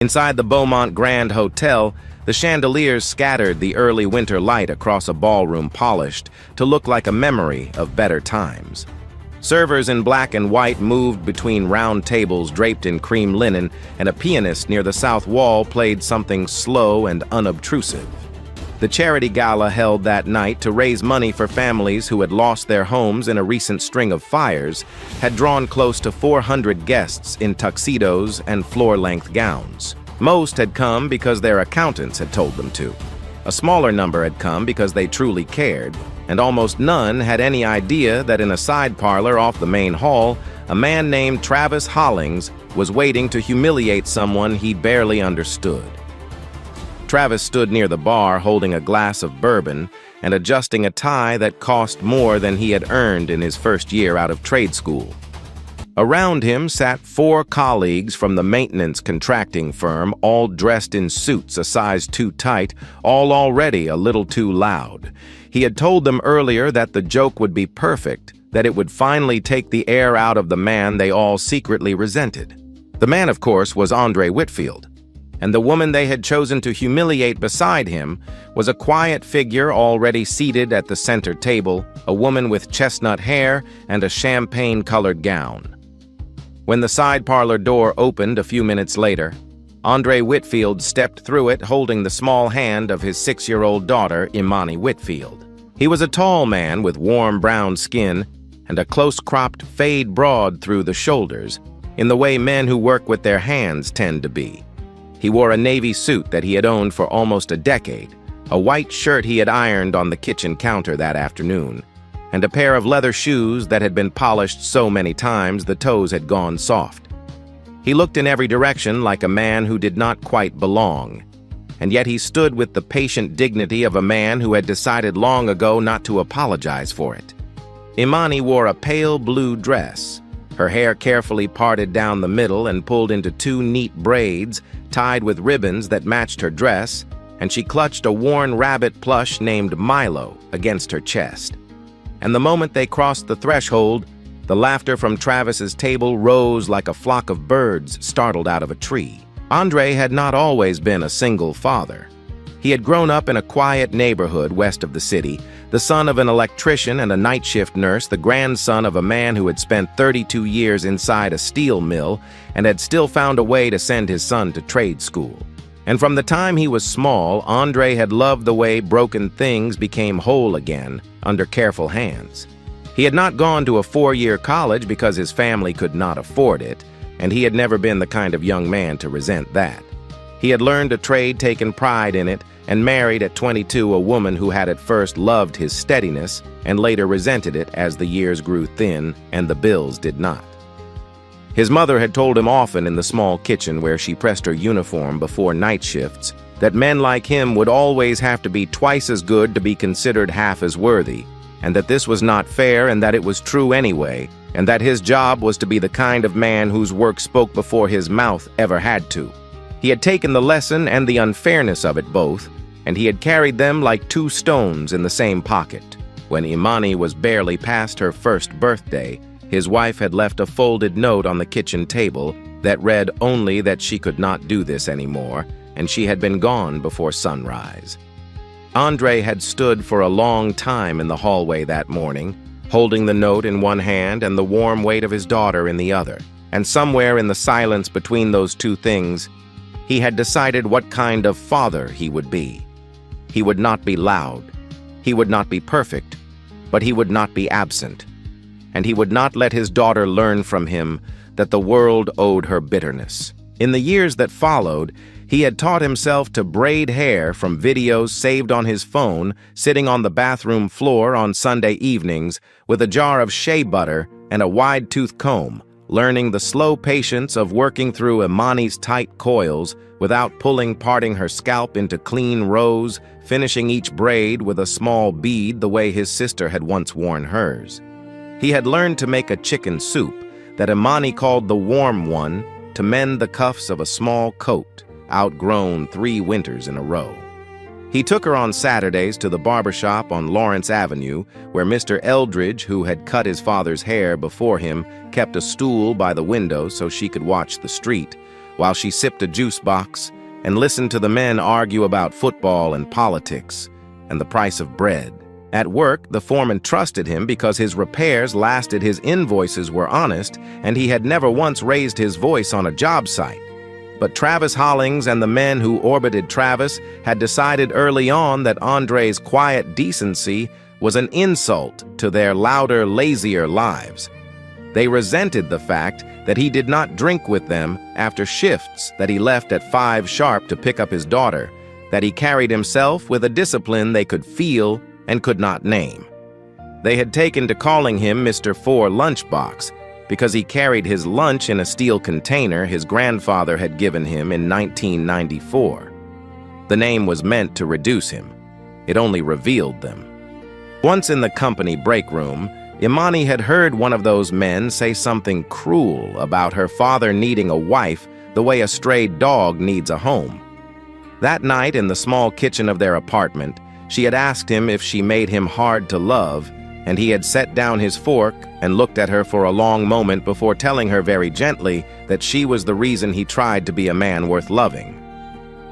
Inside the Beaumont Grand Hotel, the chandeliers scattered the early winter light across a ballroom polished to look like a memory of better times. Servers in black and white moved between round tables draped in cream linen, and a pianist near the south wall played something slow and unobtrusive. The charity gala held that night to raise money for families who had lost their homes in a recent string of fires had drawn close to 400 guests in tuxedos and floor-length gowns. Most had come because their accountants had told them to. A smaller number had come because they truly cared, and almost none had any idea that in a side parlor off the main hall, a man named Travis Hollings was waiting to humiliate someone he barely understood. Travis stood near the bar holding a glass of bourbon and adjusting a tie that cost more than he had earned in his first year out of trade school. Around him sat 4 colleagues from the maintenance contracting firm, all dressed in suits a size too tight, all already a little too loud. He had told them earlier that the joke would be perfect, that it would finally take the air out of the man they all secretly resented. The man, of course, was Andre Whitfield, and the woman they had chosen to humiliate beside him was a quiet figure already seated at the center table, a woman with chestnut hair and a champagne-colored gown. When the side parlor door opened a few minutes later, Andre Whitfield stepped through it holding the small hand of his 6-year-old daughter, Imani Whitfield. He was a tall man with warm brown skin and a close-cropped fade broad through the shoulders, in the way men who work with their hands tend to be. He wore a navy suit that he had owned for almost a decade, a white shirt he had ironed on the kitchen counter that afternoon, and a pair of leather shoes that had been polished so many times the toes had gone soft. He looked in every direction like a man who did not quite belong, and yet he stood with the patient dignity of a man who had decided long ago not to apologize for it. Imani wore a pale blue dress, her hair carefully parted down the middle and pulled into 2 neat braids tied with ribbons that matched her dress, and she clutched a worn rabbit plush named Milo against her chest. And the moment they crossed the threshold, the laughter from Travis's table rose like a flock of birds startled out of a tree. Andre had not always been a single father. He had grown up in a quiet neighborhood west of the city, the son of an electrician and a night shift nurse, the grandson of a man who had spent 32 years inside a steel mill and had still found a way to send his son to trade school. And from the time he was small, Andre had loved the way broken things became whole again under careful hands. He had not gone to a 4-year college because his family could not afford it, and he had never been the kind of young man to resent that. He had learned a trade, taken pride in it, and married at 22 a woman who had at first loved his steadiness and later resented it as the years grew thin and the bills did not. His mother had told him often in the small kitchen where she pressed her uniform before night shifts that men like him would always have to be twice as good to be considered half as worthy, and that this was not fair and that it was true anyway, and that his job was to be the kind of man whose work spoke before his mouth ever had to. He had taken the lesson and the unfairness of it both, and he had carried them like 2 stones in the same pocket. When Imani was barely past her first birthday, his wife had left a folded note on the kitchen table that read only that she could not do this anymore, and she had been gone before sunrise. Andre had stood for a long time in the hallway that morning, holding the note in one hand and the warm weight of his daughter in the other, and somewhere in the silence between those 2 things, he had decided what kind of father he would be. He would not be loud. He would not be perfect, but he would not be absent. And he would not let his daughter learn from him that the world owed her bitterness. In the years that followed, he had taught himself to braid hair from videos saved on his phone, sitting on the bathroom floor on Sunday evenings with a jar of shea butter and a wide-tooth comb, learning the slow patience of working through Imani's tight coils without parting her scalp into clean rows, finishing each braid with a small bead the way his sister had once worn hers. He had learned to make a chicken soup that Imani called the warm one to mend the cuffs of a small coat, outgrown 3 winters in a row. He took her on Saturdays to the barbershop on Lawrence Avenue, where Mr. Eldridge, who had cut his father's hair before him, kept a stool by the window so she could watch the street, while she sipped a juice box and listened to the men argue about football and politics and the price of bread. At work, the foreman trusted him because his repairs lasted, his invoices were honest, and he had never once raised his voice on a job site. But Travis Hollings and the men who orbited Travis had decided early on that Andre's quiet decency was an insult to their louder, lazier lives. They resented the fact that he did not drink with them after shifts, that he left at 5 sharp to pick up his daughter, that he carried himself with a discipline they could feel and could not name. They had taken to calling him Mr. 4 Lunchbox because he carried his lunch in a steel container his grandfather had given him in 1994. The name was meant to reduce him. It only revealed them. Once in the company break room, Imani had heard one of those men say something cruel about her father needing a wife the way a strayed dog needs a home. That night in the small kitchen of their apartment, she had asked him if she made him hard to love, and he had set down his fork and looked at her for a long moment before telling her very gently that she was the reason he tried to be a man worth loving.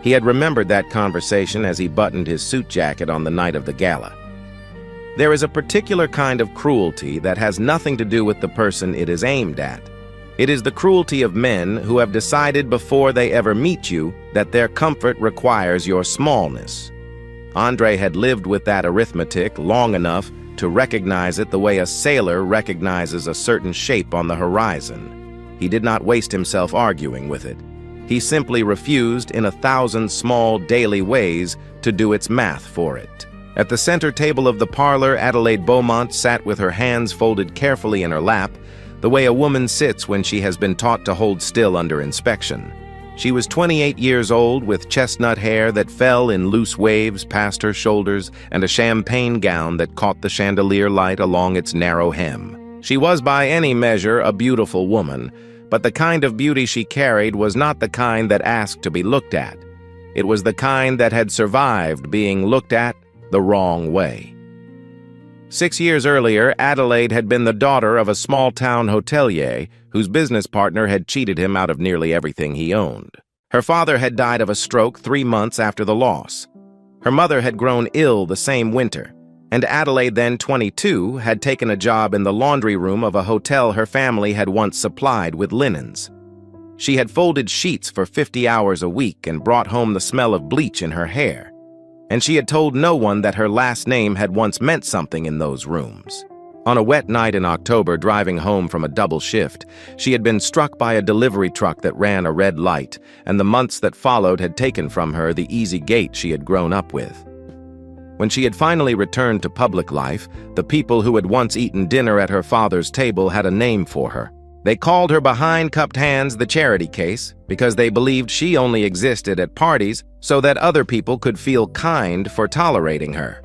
He had remembered that conversation as he buttoned his suit jacket on the night of the gala. There is a particular kind of cruelty that has nothing to do with the person it is aimed at. It is the cruelty of men who have decided before they ever meet you that their comfort requires your smallness. Andre had lived with that arithmetic long enough to recognize it the way a sailor recognizes a certain shape on the horizon. He did not waste himself arguing with it. He simply refused in 1,000 small daily ways to do its math for it. At the center table of the parlor, Adelaide Beaumont sat with her hands folded carefully in her lap, the way a woman sits when she has been taught to hold still under inspection. She was 28 years old, with chestnut hair that fell in loose waves past her shoulders and a champagne gown that caught the chandelier light along its narrow hem. She was by any measure a beautiful woman, but the kind of beauty she carried was not the kind that asked to be looked at. It was the kind that had survived being looked at the wrong way. 6 years earlier, Adelaide had been the daughter of a small-town hotelier whose business partner had cheated him out of nearly everything he owned. Her father had died of a stroke 3 months after the loss. Her mother had grown ill the same winter, and Adelaide, then 22, had taken a job in the laundry room of a hotel her family had once supplied with linens. She had folded sheets for 50 hours a week and brought home the smell of bleach in her hair. And she had told no one that her last name had once meant something in those rooms. On a wet night in October, driving home from a double shift, she had been struck by a delivery truck that ran a red light, and the months that followed had taken from her the easy gait she had grown up with. When she had finally returned to public life, the people who had once eaten dinner at her father's table had a name for her. They called her behind cupped hands the charity case because they believed she only existed at parties so that other people could feel kind for tolerating her.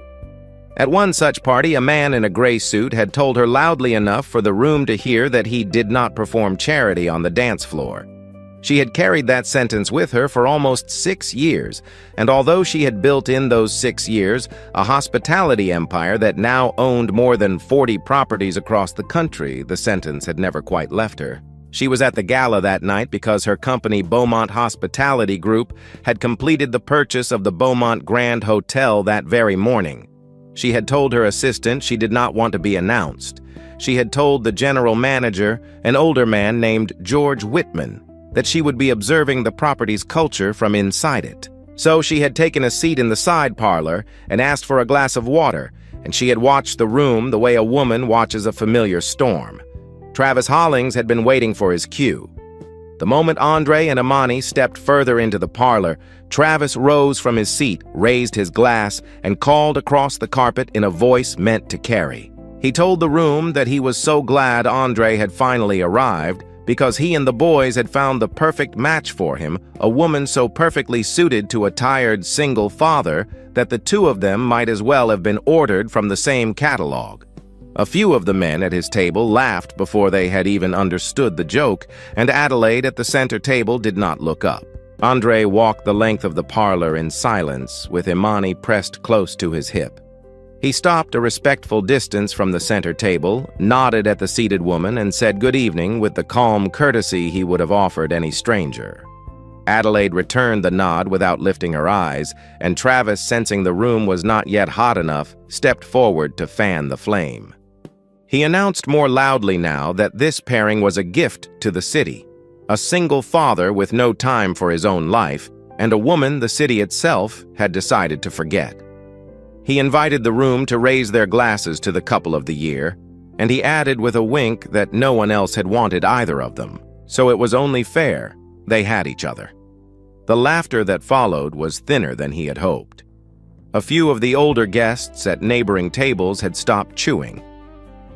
At one such party, a man in a gray suit had told her loudly enough for the room to hear that he did not perform charity on the dance floor. She had carried that sentence with her for almost 6 years, and although she had built in those 6 years a hospitality empire that now owned more than 40 properties across the country, the sentence had never quite left her. She was at the gala that night because her company, Beaumont Hospitality Group, had completed the purchase of the Beaumont Grand Hotel that very morning. She had told her assistant she did not want to be announced. She had told the general manager, an older man named George Whitman, that she would be observing the property's culture from inside it. So she had taken a seat in the side parlor and asked for a glass of water, and she had watched the room the way a woman watches a familiar storm. Travis Hollings had been waiting for his cue. The moment Andre and Imani stepped further into the parlor, Travis rose from his seat, raised his glass, and called across the carpet in a voice meant to carry. He told the room that he was so glad Andre had finally arrived, because he and the boys had found the perfect match for him, a woman so perfectly suited to a tired single father that the two of them might as well have been ordered from the same catalog. A few of the men at his table laughed before they had even understood the joke, and Adelaide at the center table did not look up. Andre walked the length of the parlor in silence, with Imani pressed close to his hip. He stopped a respectful distance from the center table, nodded at the seated woman, and said good evening with the calm courtesy he would have offered any stranger. Adelaide returned the nod without lifting her eyes, and Travis, sensing the room was not yet hot enough, stepped forward to fan the flame. He announced more loudly now that this pairing was a gift to the city, a single father with no time for his own life, and a woman the city itself had decided to forget. He invited the room to raise their glasses to the couple of the year, and he added with a wink that no one else had wanted either of them, so it was only fair they had each other. The laughter that followed was thinner than he had hoped. A few of the older guests at neighboring tables had stopped chewing.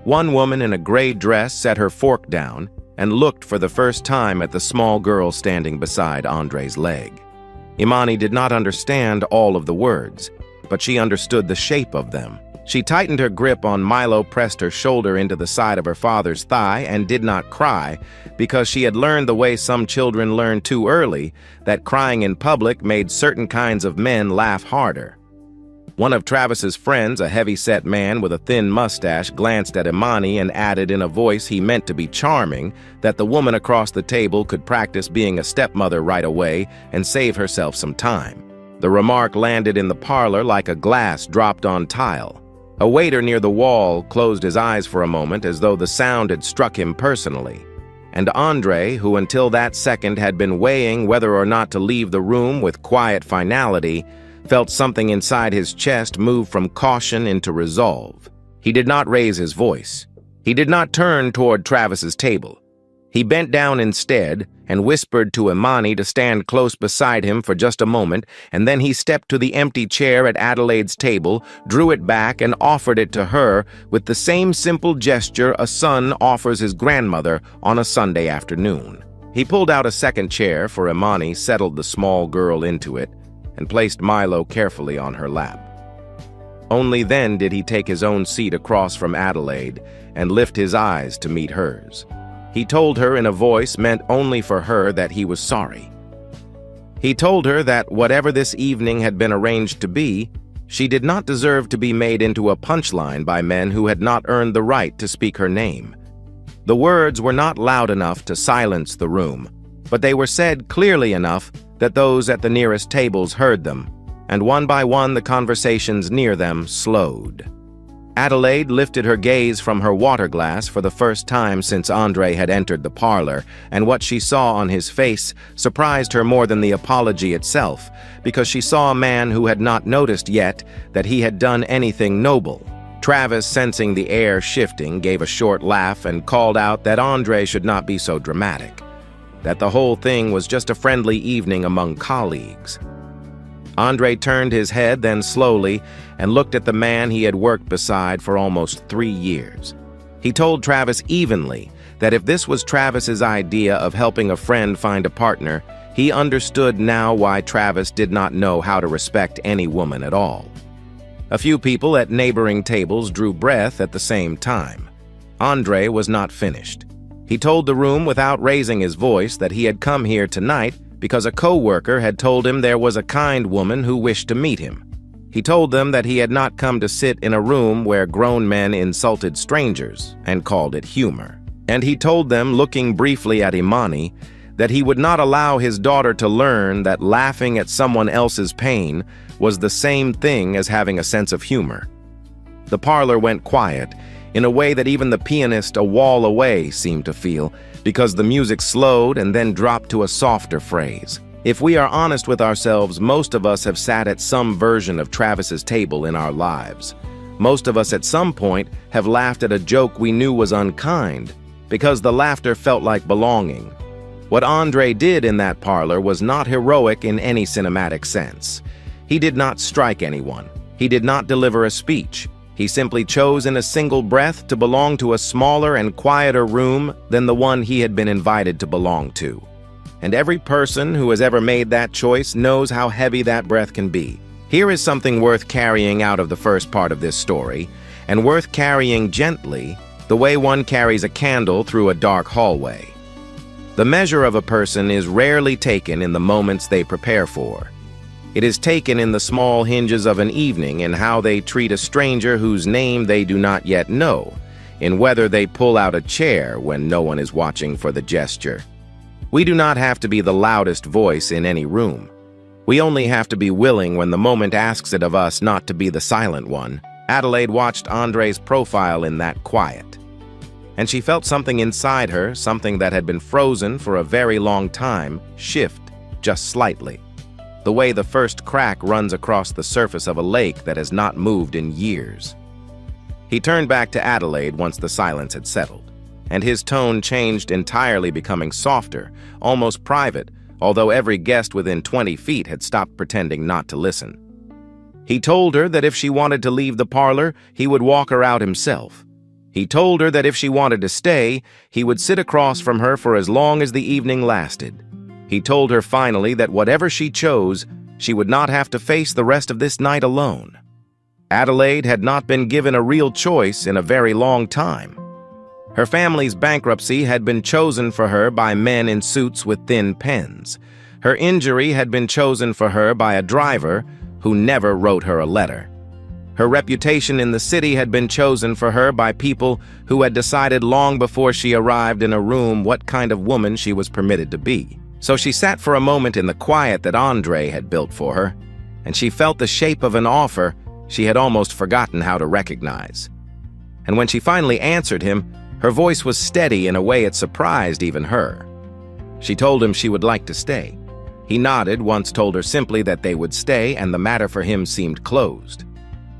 One woman in a gray dress set her fork down and looked for the first time at the small girl standing beside Andre's leg. Imani did not understand all of the words, but she understood the shape of them. She tightened her grip on Milo, pressed her shoulder into the side of her father's thigh, and did not cry, because she had learned the way some children learn too early, that crying in public made certain kinds of men laugh harder. One of Travis's friends, a heavy-set man with a thin mustache, glanced at Imani and added in a voice he meant to be charming that the woman across the table could practice being a stepmother right away and save herself some time. The remark landed in the parlor like a glass dropped on tile. A waiter near the wall closed his eyes for a moment as though the sound had struck him personally. And Andre, who until that second had been weighing whether or not to leave the room with quiet finality, felt something inside his chest move from caution into resolve. He did not raise his voice. He did not turn toward Travis's table. He bent down instead and whispered to Imani to stand close beside him for just a moment, and then he stepped to the empty chair at Adelaide's table, drew it back, and offered it to her with the same simple gesture a son offers his grandmother on a Sunday afternoon. He pulled out a second chair for Imani, settled the small girl into it, and placed Milo carefully on her lap. Only then did he take his own seat across from Adelaide and lift his eyes to meet hers. He told her in a voice meant only for her that he was sorry. He told her that whatever this evening had been arranged to be, she did not deserve to be made into a punchline by men who had not earned the right to speak her name. The words were not loud enough to silence the room, but they were said clearly enough that those at the nearest tables heard them, and one by one the conversations near them slowed. Adelaide lifted her gaze from her water glass for the first time since Andre had entered the parlor, and what she saw on his face surprised her more than the apology itself, because she saw a man who had not noticed yet that he had done anything noble. Travis, sensing the air shifting, gave a short laugh and called out that Andre should not be so dramatic, that the whole thing was just a friendly evening among colleagues. Andre turned his head then slowly and looked at the man he had worked beside for almost 3 years. He told Travis evenly that if this was Travis's idea of helping a friend find a partner, he understood now why Travis did not know how to respect any woman at all. A few people at neighboring tables drew breath at the same time. Andre was not finished. He told the room without raising his voice that he had come here tonight because a co-worker had told him there was a kind woman who wished to meet him. He told them that he had not come to sit in a room where grown men insulted strangers and called it humor. And he told them, looking briefly at Imani, that he would not allow his daughter to learn that laughing at someone else's pain was the same thing as having a sense of humor. The parlor went quiet, in a way that even the pianist a wall away seemed to feel, because the music slowed and then dropped to a softer phrase. If we are honest with ourselves, most of us have sat at some version of Travis's table in our lives. Most of us at some point have laughed at a joke we knew was unkind, because the laughter felt like belonging. What Andre did in that parlor was not heroic in any cinematic sense. He did not strike anyone. He did not deliver a speech. He simply chose in a single breath to belong to a smaller and quieter room than the one he had been invited to belong to. And every person who has ever made that choice knows how heavy that breath can be. Here is something worth carrying out of the first part of this story, and worth carrying gently, the way one carries a candle through a dark hallway. The measure of a person is rarely taken in the moments they prepare for. It is taken in the small hinges of an evening, in how they treat a stranger whose name they do not yet know, in whether they pull out a chair when no one is watching for the gesture. We do not have to be the loudest voice in any room. We only have to be willing when the moment asks it of us not to be the silent one. Adelaide watched Andre's profile in that quiet, and she felt something inside her, something that had been frozen for a very long time, shift just slightly, the way the first crack runs across the surface of a lake that has not moved in years. He turned back to Adelaide once the silence had settled, and his tone changed entirely, becoming softer, almost private, although every guest within 20 feet had stopped pretending not to listen. He told her that if she wanted to leave the parlor, he would walk her out himself. He told her that if she wanted to stay, he would sit across from her for as long as the evening lasted. He told her finally that whatever she chose, she would not have to face the rest of this night alone. Adelaide had not been given a real choice in a very long time. Her family's bankruptcy had been chosen for her by men in suits with thin pens. Her injury had been chosen for her by a driver who never wrote her a letter. Her reputation in the city had been chosen for her by people who had decided long before she arrived in a room what kind of woman she was permitted to be. So she sat for a moment in the quiet that Andre had built for her, and she felt the shape of an offer she had almost forgotten how to recognize. And when she finally answered him, her voice was steady in a way it surprised even her. She told him she would like to stay. He nodded, once told her simply that they would stay, and the matter for him seemed closed.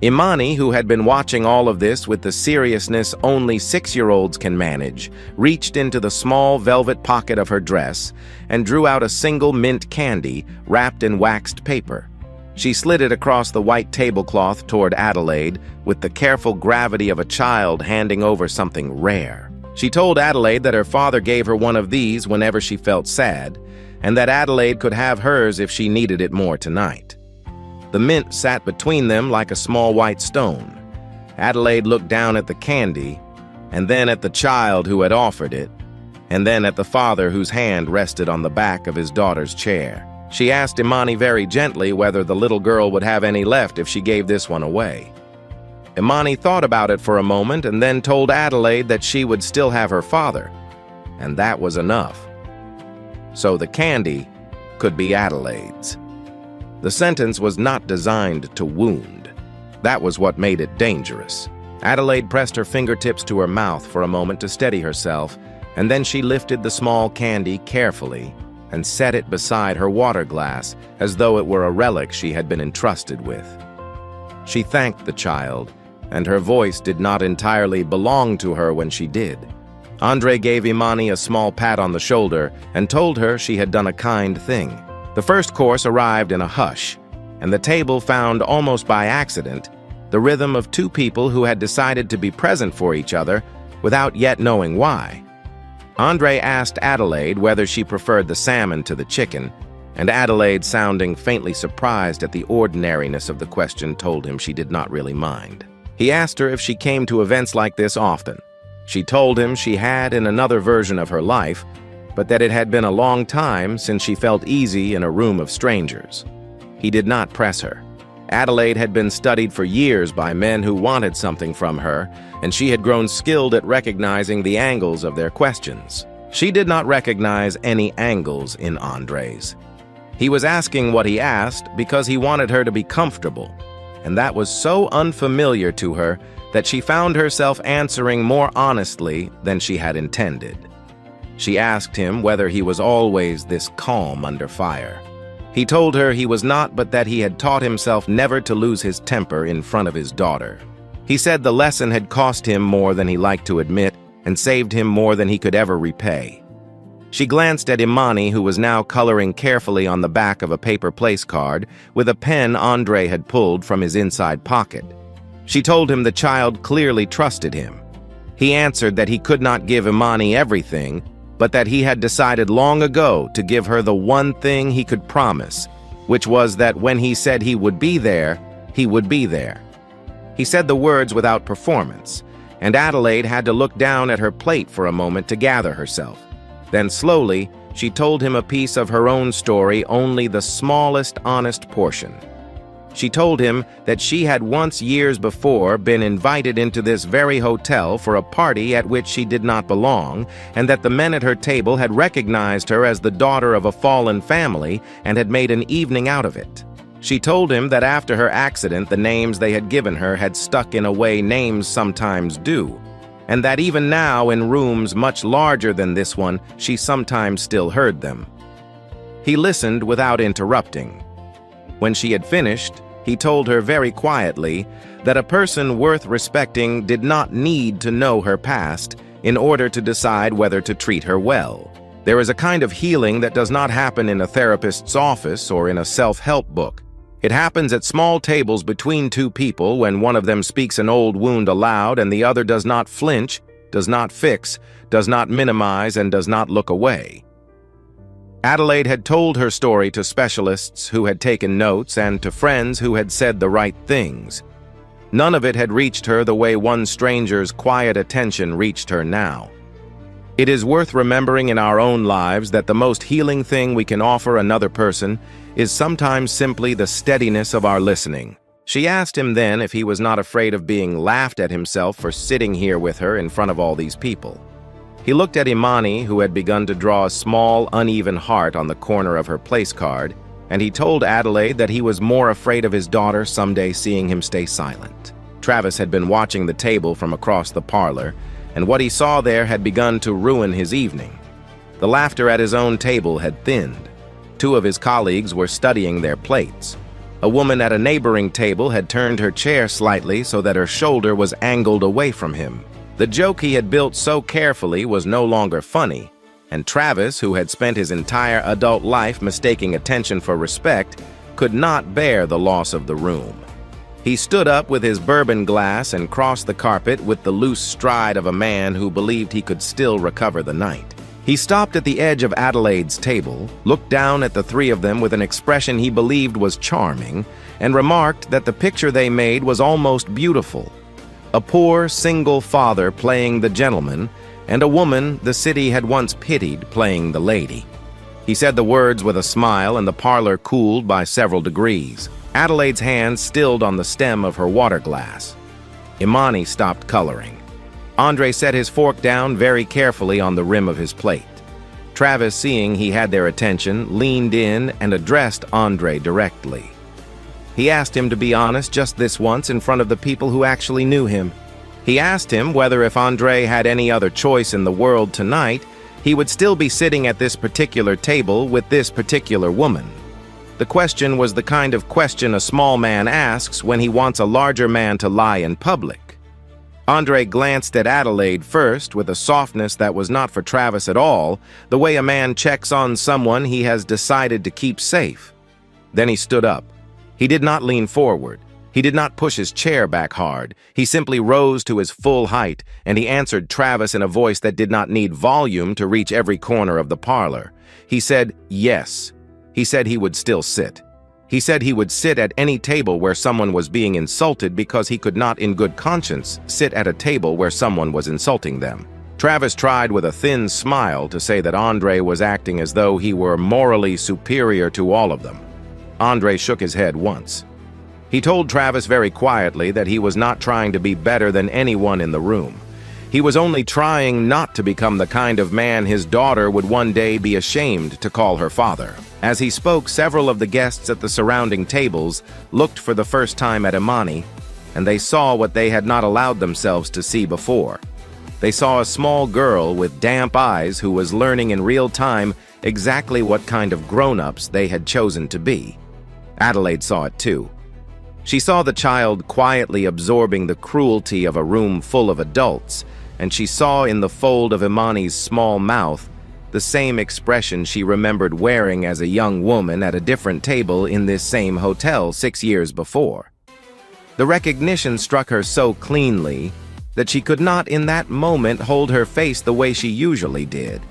Imani, who had been watching all of this with the seriousness only 6-year-olds can manage, reached into the small velvet pocket of her dress and drew out a single mint candy wrapped in waxed paper. She slid it across the white tablecloth toward Adelaide with the careful gravity of a child handing over something rare. She told Adelaide that her father gave her one of these whenever she felt sad, and that Adelaide could have hers if she needed it more tonight. The mint sat between them like a small white stone. Adelaide looked down at the candy, and then at the child who had offered it, and then at the father whose hand rested on the back of his daughter's chair. She asked Imani very gently whether the little girl would have any left if she gave this one away. Imani thought about it for a moment and then told Adelaide that she would still have her father, and that was enough. So the candy could be Adelaide's. The sentence was not designed to wound. That was what made it dangerous. Adelaide pressed her fingertips to her mouth for a moment to steady herself, and then she lifted the small candy carefully and set it beside her water glass as though it were a relic she had been entrusted with. She thanked the child, and her voice did not entirely belong to her when she did. Andre gave Imani a small pat on the shoulder and told her she had done a kind thing. The first course arrived in a hush, and the table found almost by accident the rhythm of two people who had decided to be present for each other without yet knowing why. Andre asked Adelaide whether she preferred the salmon to the chicken, and Adelaide, sounding faintly surprised at the ordinariness of the question, told him she did not really mind. He asked her if she came to events like this often. She told him she had in another version of her life, but that it had been a long time since she felt easy in a room of strangers. He did not press her. Adelaide had been studied for years by men who wanted something from her, and she had grown skilled at recognizing the angles of their questions. She did not recognize any angles in Andre's. He was asking what he asked because he wanted her to be comfortable, and that was so unfamiliar to her that she found herself answering more honestly than she had intended. She asked him whether he was always this calm under fire. He told her he was not, but that he had taught himself never to lose his temper in front of his daughter. He said the lesson had cost him more than he liked to admit and saved him more than he could ever repay. She glanced at Imani, who was now coloring carefully on the back of a paper place card with a pen Andre had pulled from his inside pocket. She told him the child clearly trusted him. He answered that he could not give Imani everything, but that he had decided long ago to give her the one thing he could promise, which was that when he said he would be there, he would be there. He said the words without performance, and Adelaide had to look down at her plate for a moment to gather herself. Then slowly, she told him a piece of her own story, only the smallest honest portion. She told him that she had once years before been invited into this very hotel for a party at which she did not belong, and that the men at her table had recognized her as the daughter of a fallen family and had made an evening out of it. She told him that after her accident, the names they had given her had stuck in a way names sometimes do, and that even now in rooms much larger than this one, she sometimes still heard them. He listened without interrupting. When she had finished, he told her very quietly that a person worth respecting did not need to know her past in order to decide whether to treat her well. There is a kind of healing that does not happen in a therapist's office or in a self-help book. It happens at small tables between two people when one of them speaks an old wound aloud and the other does not flinch, does not fix, does not minimize, and does not look away. Adelaide had told her story to specialists who had taken notes and to friends who had said the right things. None of it had reached her the way one stranger's quiet attention reached her now. It is worth remembering in our own lives that the most healing thing we can offer another person is sometimes simply the steadiness of our listening. She asked him then if he was not afraid of being laughed at himself for sitting here with her in front of all these people. He looked at Imani, who had begun to draw a small, uneven heart on the corner of her place card, and he told Adelaide that he was more afraid of his daughter someday seeing him stay silent. Travis had been watching the table from across the parlor, and what he saw there had begun to ruin his evening. The laughter at his own table had thinned. Two of his colleagues were studying their plates. A woman at a neighboring table had turned her chair slightly so that her shoulder was angled away from him. The joke he had built so carefully was no longer funny, and Travis, who had spent his entire adult life mistaking attention for respect, could not bear the loss of the room. He stood up with his bourbon glass and crossed the carpet with the loose stride of a man who believed he could still recover the night. He stopped at the edge of Adelaide's table, looked down at the three of them with an expression he believed was charming, and remarked that the picture they made was almost beautiful. A poor, single father playing the gentleman, and a woman the city had once pitied playing the lady. He said the words with a smile, and the parlor cooled by several degrees. Adelaide's hand stilled on the stem of her water glass. Imani stopped coloring. Andre set his fork down very carefully on the rim of his plate. Travis, seeing he had their attention, leaned in and addressed Andre directly. He asked him to be honest just this once in front of the people who actually knew him. He asked him whether if Andre had any other choice in the world tonight, he would still be sitting at this particular table with this particular woman. The question was the kind of question a small man asks when he wants a larger man to lie in public. Andre glanced at Adelaide first with a softness that was not for Travis at all, the way a man checks on someone he has decided to keep safe. Then he stood up. He did not lean forward. He did not push his chair back hard. He simply rose to his full height, and he answered Travis in a voice that did not need volume to reach every corner of the parlor. He said yes. He said he would still sit. He said he would sit at any table where someone was being insulted because he could not in good conscience sit at a table where someone was insulting them. Travis tried with a thin smile to say that Andre was acting as though he were morally superior to all of them. Andre shook his head once. He told Travis very quietly that he was not trying to be better than anyone in the room. He was only trying not to become the kind of man his daughter would one day be ashamed to call her father. As he spoke, several of the guests at the surrounding tables looked for the first time at Imani, and they saw what they had not allowed themselves to see before. They saw a small girl with damp eyes who was learning in real time exactly what kind of grown-ups they had chosen to be. Adelaide saw it too. She saw the child quietly absorbing the cruelty of a room full of adults, and she saw in the fold of Imani's small mouth the same expression she remembered wearing as a young woman at a different table in this same hotel 6 years before. The recognition struck her so cleanly that she could not in that moment hold her face the way she usually did.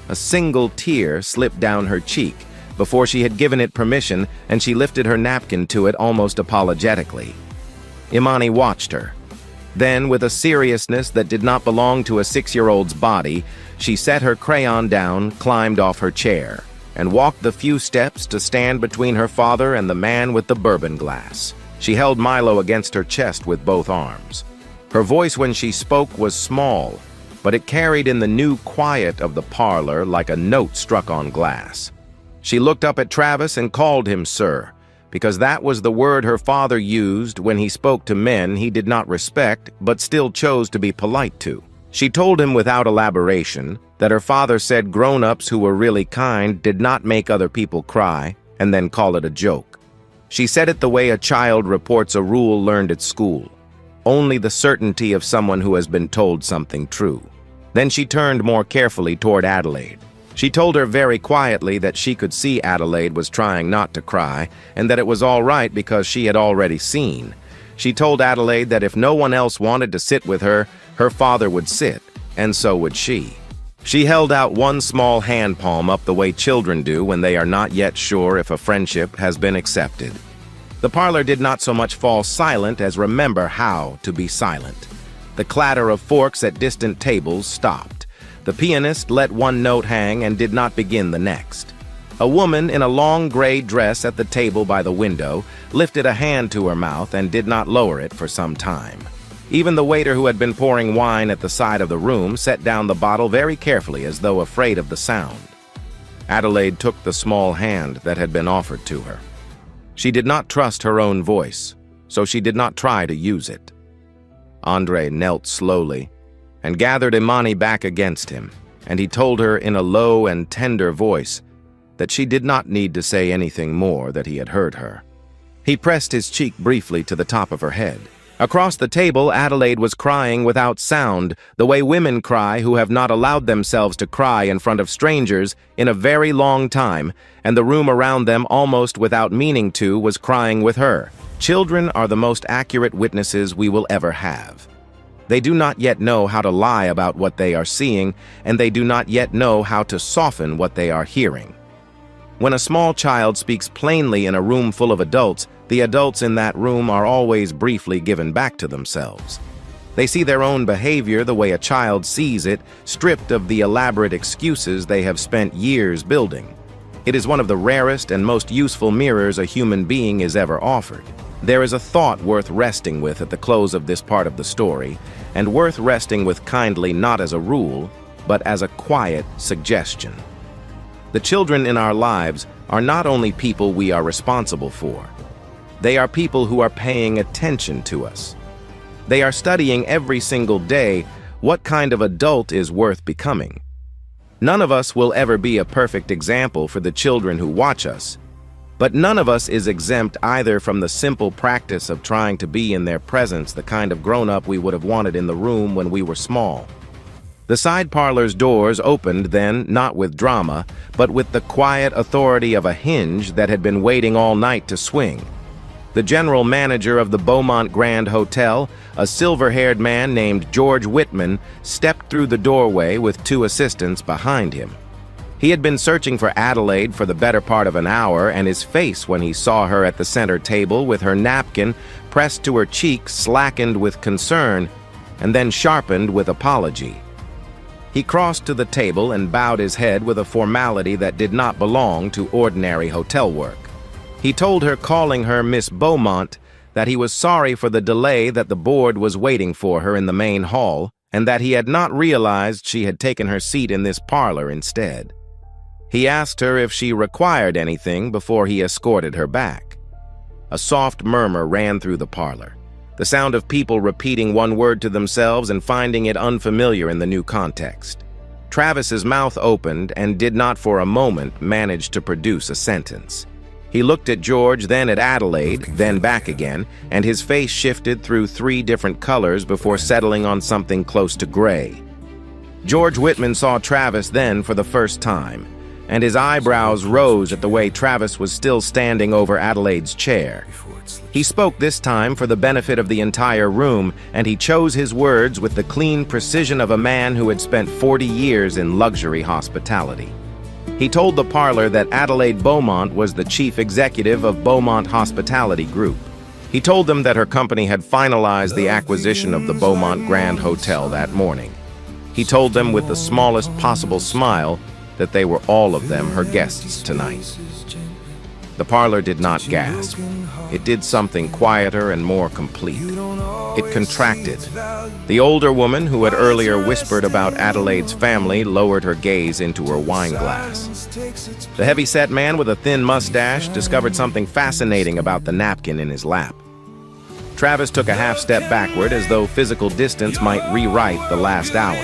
A single tear slipped down her cheek before she had given it permission, and she lifted her napkin to it almost apologetically. Imani watched her. Then, with a seriousness that did not belong to a 6-year-old's body, she set her crayon down, climbed off her chair, and walked the few steps to stand between her father and the man with the bourbon glass. She held Milo against her chest with both arms. Her voice when she spoke was small, but it carried in the new quiet of the parlor like a note struck on glass. She looked up at Travis and called him sir, because that was the word her father used when he spoke to men he did not respect but still chose to be polite to. She told him without elaboration that her father said grown-ups who were really kind did not make other people cry and then call it a joke. She said it the way a child reports a rule learned at school, only the certainty of someone who has been told something true. Then she turned more carefully toward Adelaide. She told her very quietly that she could see Adelaide was trying not to cry and that it was all right because she had already seen. She told Adelaide that if no one else wanted to sit with her, her father would sit, and so would she. She held out one small hand palm up the way children do when they are not yet sure if a friendship has been accepted. The parlor did not so much fall silent as remember how to be silent. The clatter of forks at distant tables stopped. The pianist let one note hang and did not begin the next. A woman in a long gray dress at the table by the window lifted a hand to her mouth and did not lower it for some time. Even the waiter who had been pouring wine at the side of the room set down the bottle very carefully as though afraid of the sound. Adelaide took the small hand that had been offered to her. She did not trust her own voice, so she did not try to use it. Andre knelt slowly and gathered Imani back against him, and he told her in a low and tender voice that she did not need to say anything more, that he had heard her. He pressed his cheek briefly to the top of her head. Across the table, Adelaide was crying without sound, the way women cry who have not allowed themselves to cry in front of strangers in a very long time, and the room around them, almost without meaning to, was crying with her. Children are the most accurate witnesses we will ever have. They do not yet know how to lie about what they are seeing, and they do not yet know how to soften what they are hearing. When a small child speaks plainly in a room full of adults, the adults in that room are always briefly given back to themselves. They see their own behavior the way a child sees it, stripped of the elaborate excuses they have spent years building. It is one of the rarest and most useful mirrors a human being is ever offered. There is a thought worth resting with at the close of this part of the story, and worth resting with kindly not as a rule, but as a quiet suggestion. The children in our lives are not only people we are responsible for. They are people who are paying attention to us. They are studying every single day what kind of adult is worth becoming. None of us will ever be a perfect example for the children who watch us, but none of us is exempt either from the simple practice of trying to be in their presence the kind of grown-up we would have wanted in the room when we were small. The side parlor's doors opened then, not with drama, but with the quiet authority of a hinge that had been waiting all night to swing. The general manager of the Beaumont Grand Hotel, a silver-haired man named George Whitman, stepped through the doorway with two assistants behind him. He had been searching for Adelaide for the better part of an hour, and his face when he saw her at the center table with her napkin pressed to her cheek slackened with concern and then sharpened with apology. He crossed to the table and bowed his head with a formality that did not belong to ordinary hotel work. He told her, calling her Miss Beaumont, that he was sorry for the delay, that the board was waiting for her in the main hall, and that he had not realized she had taken her seat in this parlor instead. He asked her if she required anything before he escorted her back. A soft murmur ran through the parlor, the sound of people repeating one word to themselves and finding it unfamiliar in the new context. Travis's mouth opened and did not for a moment manage to produce a sentence. He looked at George, then at Adelaide, then back again, and his face shifted through 3 different colors before settling on something close to gray. George Whitman saw Travis then for the first time, and his eyebrows rose at the way Travis was still standing over Adelaide's chair. He spoke this time for the benefit of the entire room, and he chose his words with the clean precision of a man who had spent 40 years in luxury hospitality. He told the parlor that Adelaide Beaumont was the chief executive of Beaumont Hospitality Group. He told them that her company had finalized the acquisition of the Beaumont Grand Hotel that morning. He told them with the smallest possible smile that they were all of them her guests tonight. The parlor did not gasp. It did something quieter and more complete. It contracted. The older woman, who had earlier whispered about Adelaide's family, lowered her gaze into her wine glass. The heavy-set man with a thin mustache discovered something fascinating about the napkin in his lap. Travis took a half-step backward as though physical distance might rewrite the last hour.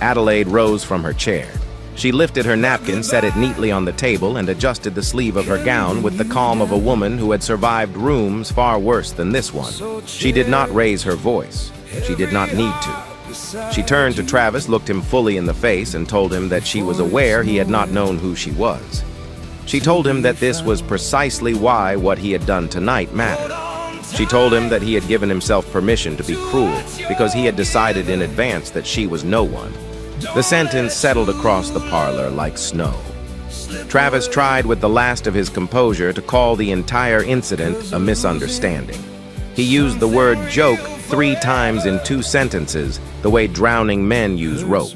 Adelaide rose from her chair. She lifted her napkin, set it neatly on the table, and adjusted the sleeve of her gown with the calm of a woman who had survived rooms far worse than this one. She did not raise her voice. She did not need to. She turned to Travis, looked him fully in the face, and told him that she was aware he had not known who she was. She told him that this was precisely why what he had done tonight mattered. She told him that he had given himself permission to be cruel because he had decided in advance that she was no one. The sentence settled across the parlor like snow. Travis tried with the last of his composure to call the entire incident a misunderstanding. He used the word joke 3 times in 2 sentences, the way drowning men use rope.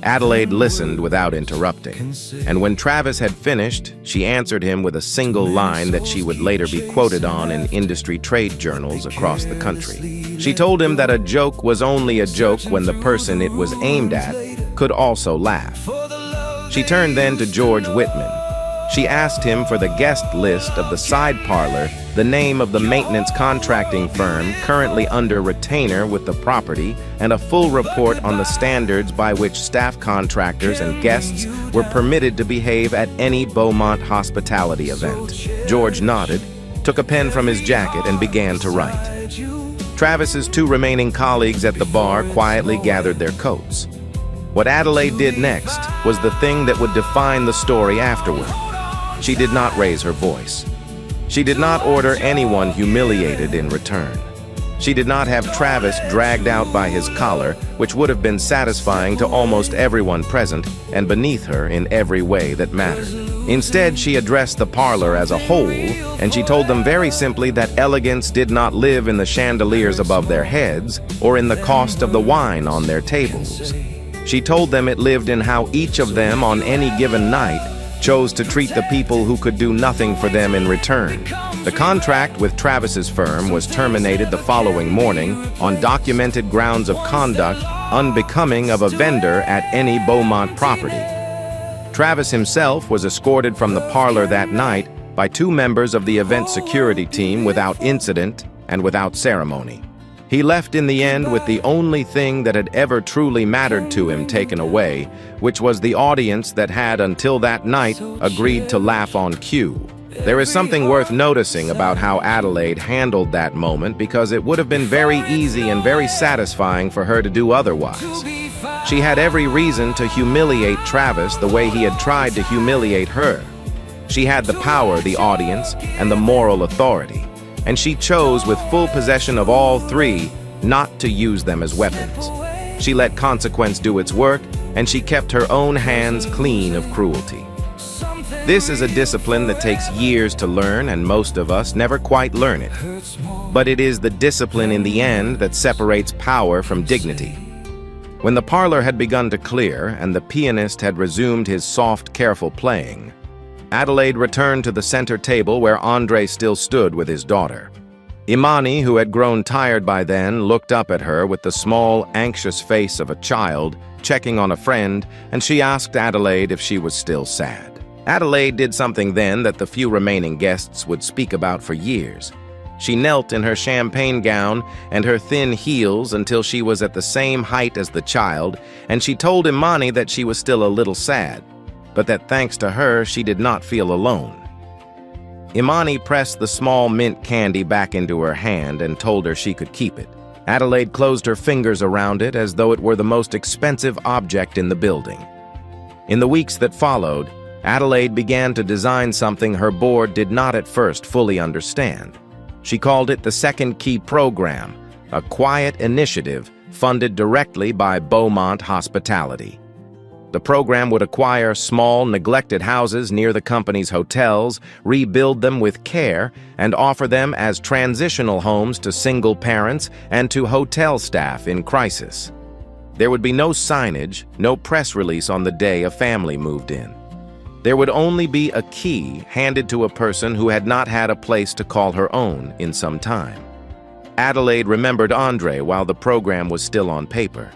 Adelaide listened without interrupting, and when Travis had finished, she answered him with a single line that she would later be quoted on in industry trade journals across the country. She told him that a joke was only a joke when the person it was aimed at could also laugh. She turned then to George Whitman. She asked him for the guest list of the side parlor, the name of the maintenance contracting firm currently under retainer with the property, and a full report on the standards by which staff contractors and guests were permitted to behave at any Beaumont hospitality event. George nodded, took a pen from his jacket, and began to write. Travis's 2 remaining colleagues at the bar quietly gathered their coats. What Adelaide did next was the thing that would define the story afterward. She did not raise her voice. She did not order anyone humiliated in return. She did not have Travis dragged out by his collar, which would have been satisfying to almost everyone present and beneath her in every way that mattered. Instead, she addressed the parlor as a whole, and she told them very simply that elegance did not live in the chandeliers above their heads or in the cost of the wine on their tables. She told them it lived in how each of them on any given night chose to treat the people who could do nothing for them in return. The contract with Travis's firm was terminated the following morning on documented grounds of conduct unbecoming of a vendor at any Beaumont property. Travis himself was escorted from the parlor that night by 2 members of the event security team without incident and without ceremony. He left in the end with the only thing that had ever truly mattered to him taken away, which was the audience that had, until that night, agreed to laugh on cue. There is something worth noticing about how Adelaide handled that moment, because it would have been very easy and very satisfying for her to do otherwise. She had every reason to humiliate Travis the way he had tried to humiliate her. She had the power, the audience, and the moral authority. And she chose, with full possession of all 3, not to use them as weapons. She let consequence do its work, and she kept her own hands clean of cruelty. This is a discipline that takes years to learn, and most of us never quite learn it. But it is the discipline in the end that separates power from dignity. When the parlor had begun to clear, and the pianist had resumed his soft, careful playing, Adelaide returned to the center table where Andre still stood with his daughter. Imani, who had grown tired by then, looked up at her with the small, anxious face of a child, checking on a friend, and she asked Adelaide if she was still sad. Adelaide did something then that the few remaining guests would speak about for years. She knelt in her champagne gown and her thin heels until she was at the same height as the child, and she told Imani that she was still a little sad, but that thanks to her, she did not feel alone. Imani pressed the small mint candy back into her hand and told her she could keep it. Adelaide closed her fingers around it as though it were the most expensive object in the building. In the weeks that followed, Adelaide began to design something her board did not at first fully understand. She called it the Second Key Program, a quiet initiative funded directly by Beaumont Hospitality. The program would acquire small, neglected houses near the company's hotels, rebuild them with care, and offer them as transitional homes to single parents and to hotel staff in crisis. There would be no signage, no press release on the day a family moved in. There would only be a key handed to a person who had not had a place to call her own in some time. Adelaide remembered Andre while the program was still on paper.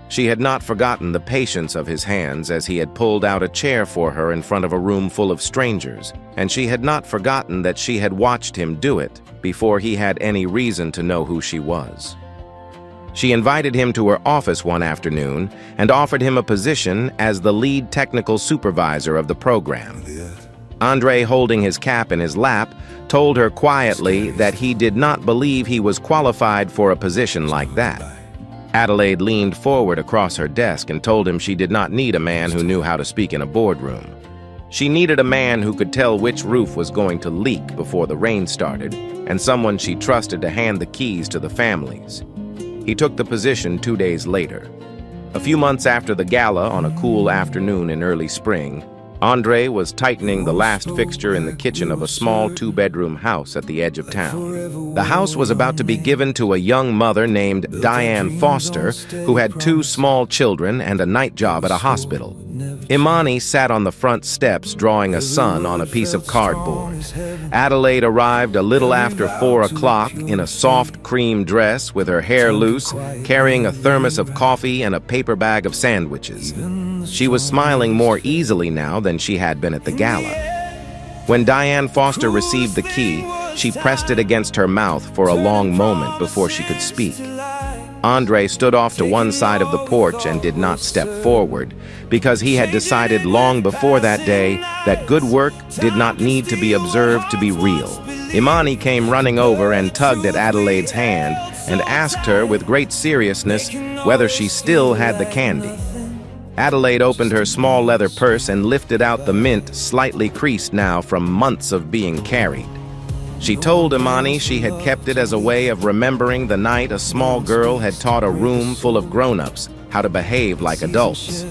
She had not forgotten the patience of his hands as he had pulled out a chair for her in front of a room full of strangers, and she had not forgotten that she had watched him do it before he had any reason to know who she was. She invited him to her office one afternoon and offered him a position as the lead technical supervisor of the program. Andre, holding his cap in his lap, told her quietly that he did not believe he was qualified for a position like that. Adelaide leaned forward across her desk and told him she did not need a man who knew how to speak in a boardroom. She needed a man who could tell which roof was going to leak before the rain started, and someone she trusted to hand the keys to the families. He took the position 2 days later. A few months after the gala, on a cool afternoon in early spring, Andre was tightening the last fixture in the kitchen of a small 2-bedroom house at the edge of town. The house was about to be given to a young mother named Diane Foster, who had 2 small children and a night job at a hospital. Imani sat on the front steps drawing a sun on a piece of cardboard. Adelaide arrived a little after 4 o'clock in a soft cream dress with her hair loose, carrying a thermos of coffee and a paper bag of sandwiches. She was smiling more easily now than she had been at the gala. When Diane Foster received the key, she pressed it against her mouth for a long moment before she could speak. Andre stood off to one side of the porch and did not step forward, because he had decided long before that day that good work did not need to be observed to be real. Imani came running over and tugged at Adelaide's hand and asked her with great seriousness whether she still had the candy. Adelaide opened her small leather purse and lifted out the mint, slightly creased now from months of being carried. She told Imani she had kept it as a way of remembering the night a small girl had taught a room full of grown-ups how to behave like adults.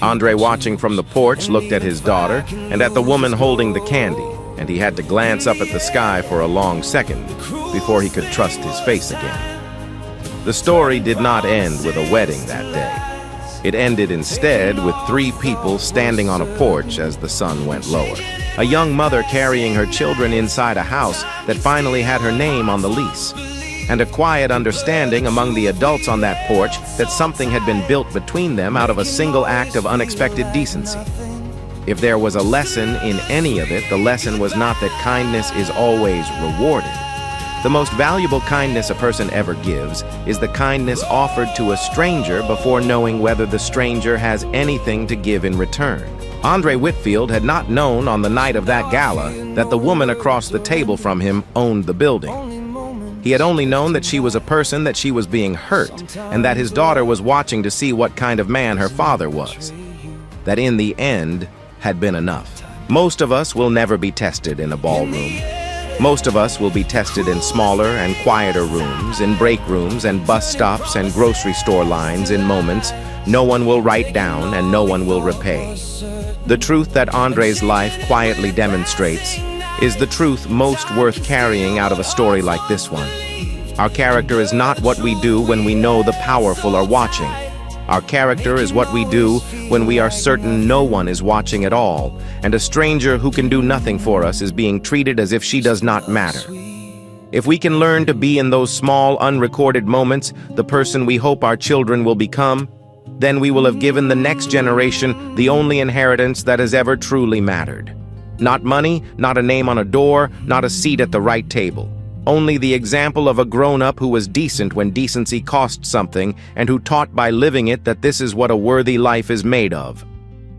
Andre, watching from the porch, looked at his daughter and at the woman holding the candy, and he had to glance up at the sky for a long second before he could trust his face again. The story did not end with a wedding that day. It ended instead with 3 people standing on a porch as the sun went lower. A young mother carrying her children inside a house that finally had her name on the lease, and a quiet understanding among the adults on that porch that something had been built between them out of a single act of unexpected decency. If there was a lesson in any of it, the lesson was not that kindness is always rewarded. The most valuable kindness a person ever gives is the kindness offered to a stranger before knowing whether the stranger has anything to give in return. Andre Whitfield had not known on the night of that gala that the woman across the table from him owned the building. He had only known that she was a person, that she was being hurt, and that his daughter was watching to see what kind of man her father was. That in the end had been enough. Most of us will never be tested in a ballroom. Most of us will be tested in smaller and quieter rooms, in break rooms and bus stops and grocery store lines, in moments no one will write down and no one will repay. The truth that Andre's life quietly demonstrates is the truth most worth carrying out of a story like this one. Our character is not what we do when we know the powerful are watching. Our character is what we do when we are certain no one is watching at all, and a stranger who can do nothing for us is being treated as if she does not matter. If we can learn to be in those small, unrecorded moments the person we hope our children will become, then we will have given the next generation the only inheritance that has ever truly mattered. Not money, not a name on a door, not a seat at the right table. Only the example of a grown-up who was decent when decency cost something, and who taught by living it that this is what a worthy life is made of.